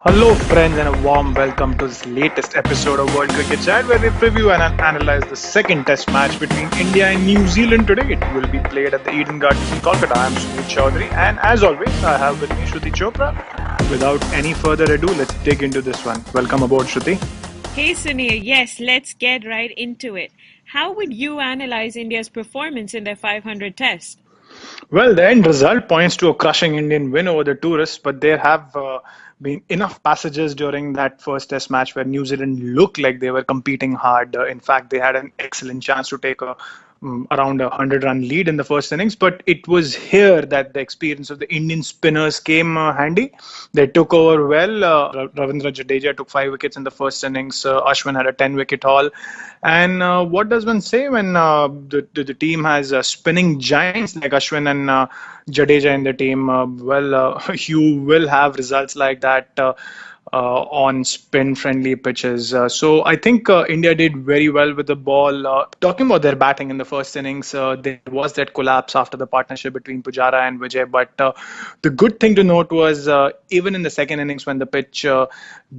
Hello, friends, and a warm welcome to this latest episode of World Cricket Chat, where we preview and analyze the second Test match between India and New Zealand today. It will be played at the Eden Gardens in Kolkata. I'm Suneer Chowdhary, and as always, I have with me Shruti Chopra. Without any further ado, let's dig into this one. Welcome aboard, Shruti. Hey Suneer, yes, let's get right into it. How would you analyze India's performance in their 500 test? Well, the end result points to a crushing Indian win over the tourists, but there have been enough passages during that first Test match where New Zealand looked like they were competing hard. In fact, they had an excellent chance to take around a 100-run lead in the first innings, but it was here that the experience of the Indian spinners came handy. They took over well. Ravindra Jadeja took 5 wickets in the first innings. Ashwin had a 10-wicket haul. And what does one say when the team has spinning giants like Ashwin and Jadeja in the team? You will have results like that. On spin-friendly pitches. So I think India did very well with the ball. Talking about their batting in the first innings, there was that collapse after the partnership between Pujara and Vijay. But the good thing to note was even in the second innings when the pitch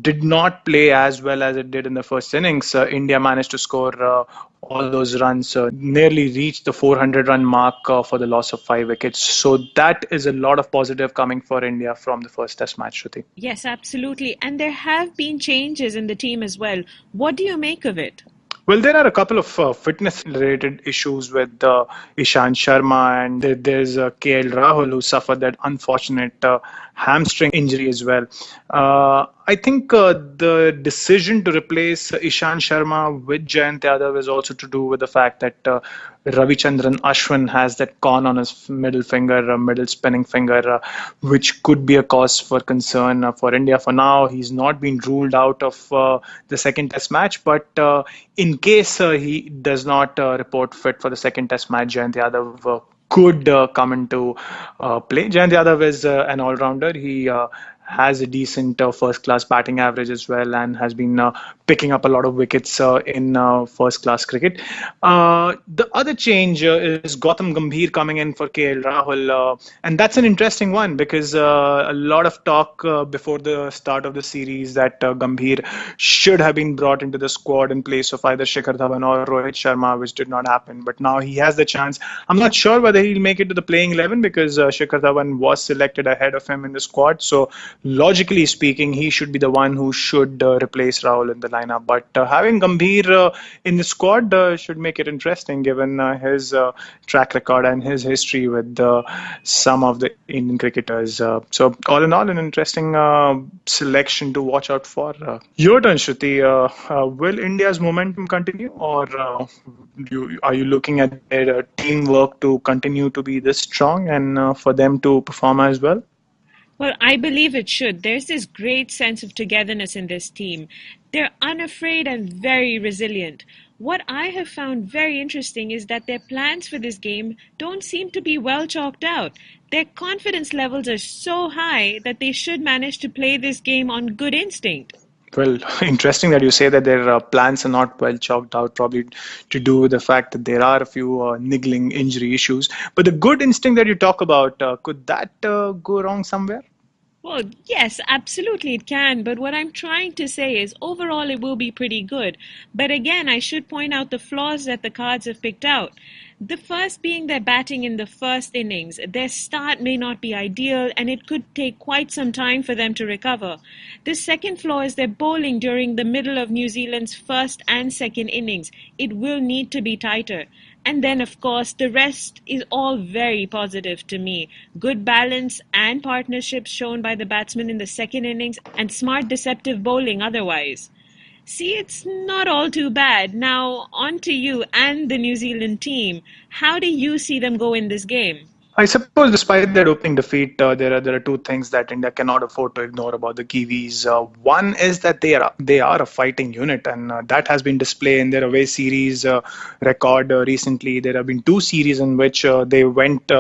did not play as well as it did in the first innings, India managed to score all those runs, nearly reached the 400-run mark for the loss of 5 wickets. So that is a lot of positive coming for India from the first Test match, Shruti. Yes, absolutely. And there have been changes in the team as well. What do you make of it? Well, there are a couple of fitness-related issues with Ishant Sharma, and there's KL Rahul who suffered that unfortunate hamstring injury as well. I think the decision to replace Ishant Sharma with Jayant Yadav is also to do with the fact that Ravichandran Ashwin has that con on his middle finger, middle spinning finger, which could be a cause for concern for India. For now, he's not been ruled out of the second Test match, but in case he does not report fit for the second Test match, Jayant Yadav could come into play. Jayant Yadav is an all-rounder. He has a decent first-class batting average as well, and has been picking up a lot of wickets in first-class cricket. The other change is Gautam Gambhir coming in for KL Rahul, and that's an interesting one because a lot of talk before the start of the series that Gambhir should have been brought into the squad in place of either Shikhar Dhawan or Rohit Sharma, which did not happen. But now he has the chance. I'm not sure whether he'll make it to the playing 11 because Shikhar Dhawan was selected ahead of him in the squad. So logically speaking, he should be the one who should replace Rahul in the lineup. But having Gambhir in the squad should make it interesting given his track record and his history with some of the Indian cricketers. So all in all, an interesting selection to watch out for. Your turn, Shruti. Will India's momentum continue, or are you looking at their teamwork to continue to be this strong and for them to perform as well? Well, I believe it should. There's this great sense of togetherness in this team. They're unafraid and very resilient. What I have found very interesting is that their plans for this game don't seem to be well chalked out. Their confidence levels are so high that they should manage to play this game on good instinct. Well, interesting that you say that their plans are not well chalked out, probably to do with the fact that there are a few niggling injury issues. But the good instinct that you talk about, could that go wrong somewhere? Well, yes, absolutely it can. But what I'm trying to say is overall it will be pretty good. But again, I should point out the flaws that the Cards have picked out. The first being their batting in the first innings. Their start may not be ideal and it could take quite some time for them to recover. The second flaw is their bowling during the middle of New Zealand's first and second innings. It will need to be tighter. And then, of course, the rest is all very positive to me. Good balance and partnerships shown by the batsmen in the second innings, and smart deceptive bowling otherwise. See, it's not all too bad. Now, on to you and the New Zealand team. How do you see them go in this game? I suppose, despite that opening defeat, there are two things that India cannot afford to ignore about the Kiwis. One is that they are a fighting unit, and that has been displayed in their away series record recently. There have been two series in which they went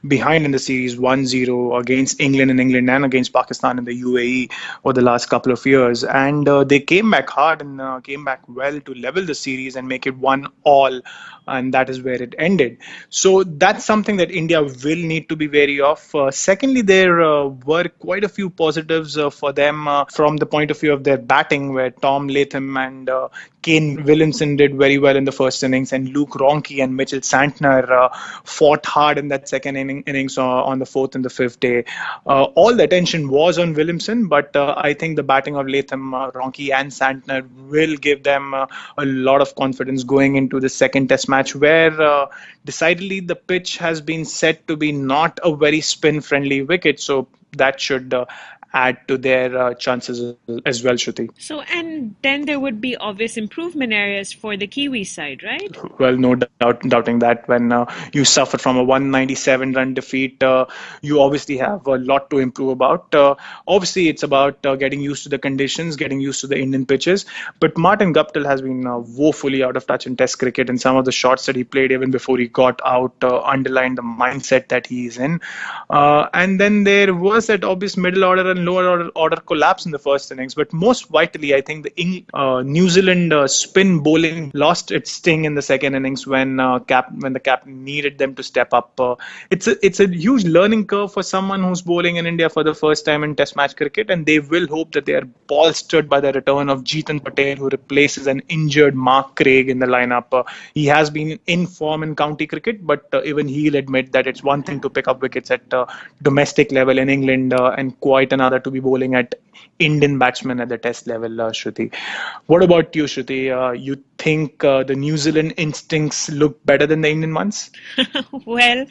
behind in the series 1-0 against England in England and against Pakistan in the UAE over the last couple of years, and they came back hard and came back well to level the series and make it 1-1, and that is where it ended. So that's something that India India will need to be wary of. Secondly, there were quite a few positives for them from the point of view of their batting, where Tom Latham and Kane Williamson did very well in the first innings, and Luke Ronchi and Mitchell Santner fought hard in that second innings on the fourth and the fifth day. All the attention was on Williamson, but I think the batting of Latham, Ronchi, and Santner will give them a lot of confidence going into the second Test match, where decidedly the pitch has been set to be not a very spin-friendly wicket, so that should add to their chances as well, Shruti. So, and then there would be obvious improvement areas for the Kiwi side, right? Well, no doubting that when you suffer from a 197 run defeat, you obviously have a lot to improve about. Obviously, it's about getting used to the conditions, getting used to the Indian pitches. But Martin Guptill has been woefully out of touch in Test cricket, and some of the shots that he played even before he got out underlined the mindset that he is in. And then there was that obvious middle order and lower order collapse in the first innings. But most vitally, I think the New Zealand spin bowling lost its sting in the second innings when the captain needed them to step up. It's a huge learning curve for someone who's bowling in India for the first time in Test match cricket, and they will hope that they are bolstered by the return of Jeetan Patel, who replaces an injured Mark Craig in the lineup. He has been in form in county cricket, but even he'll admit that it's one thing to pick up wickets at domestic level in England and quite another to be bowling at Indian batsmen at the Test level, Shruti. What about you, Shruti? You think the New Zealand instincts look better than the Indian ones? Well,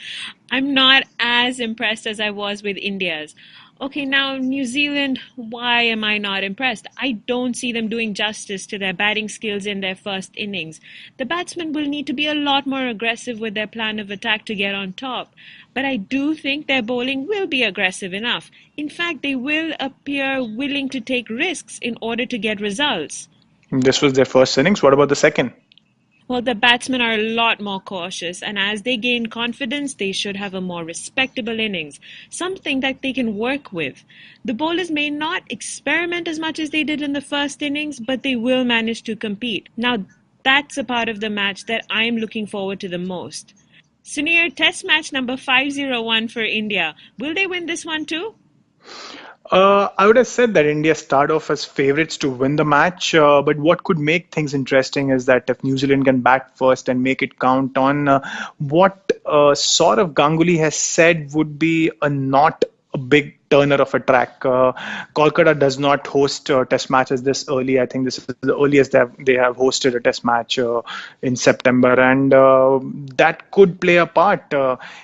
I'm not as impressed as I was with India's. Okay, now New Zealand, why am I not impressed? I don't see them doing justice to their batting skills in their first innings. The batsmen will need to be a lot more aggressive with their plan of attack to get on top. But I do think their bowling will be aggressive enough. In fact, they will appear willing to take risks in order to get results. This was their first innings. What about the second? Well, the batsmen are a lot more cautious, and as they gain confidence, they should have a more respectable innings, something that they can work with. The bowlers may not experiment as much as they did in the first innings, but they will manage to compete. Now, that's a part of the match that I'm looking forward to the most. Suneer, Test match number 501 for India. Will they win this one too? I would have said that India start off as favourites to win the match, but what could make things interesting is that if New Zealand can bat first and make it count on what sort of Ganguly has said would be a not a big turner of a track. Kolkata does not host test matches this early. I think this is the earliest they have hosted a test match in September, and that could play a part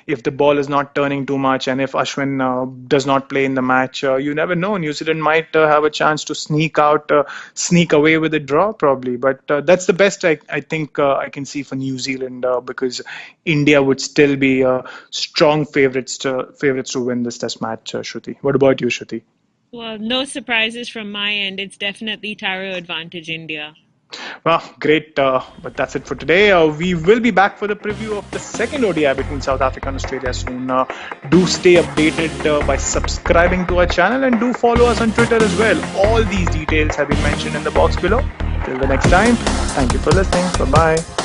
if the ball is not turning too much, and if Ashwin does not play in the match. You never know. New Zealand might have a chance to sneak away with a draw probably, but that's the best I think I can see for New Zealand because India would still be strong favorites to win this test match, Shruti. What about you, Shruti? Well, no surprises from my end. It's definitely Taro advantage India. Well, great. But that's it for today. We will be back for the preview of the second ODI between South Africa and Australia soon. Do stay updated by subscribing to our channel and do follow us on Twitter as well. All these details have been mentioned in the box below. Till the next time, thank you for listening. Bye-bye.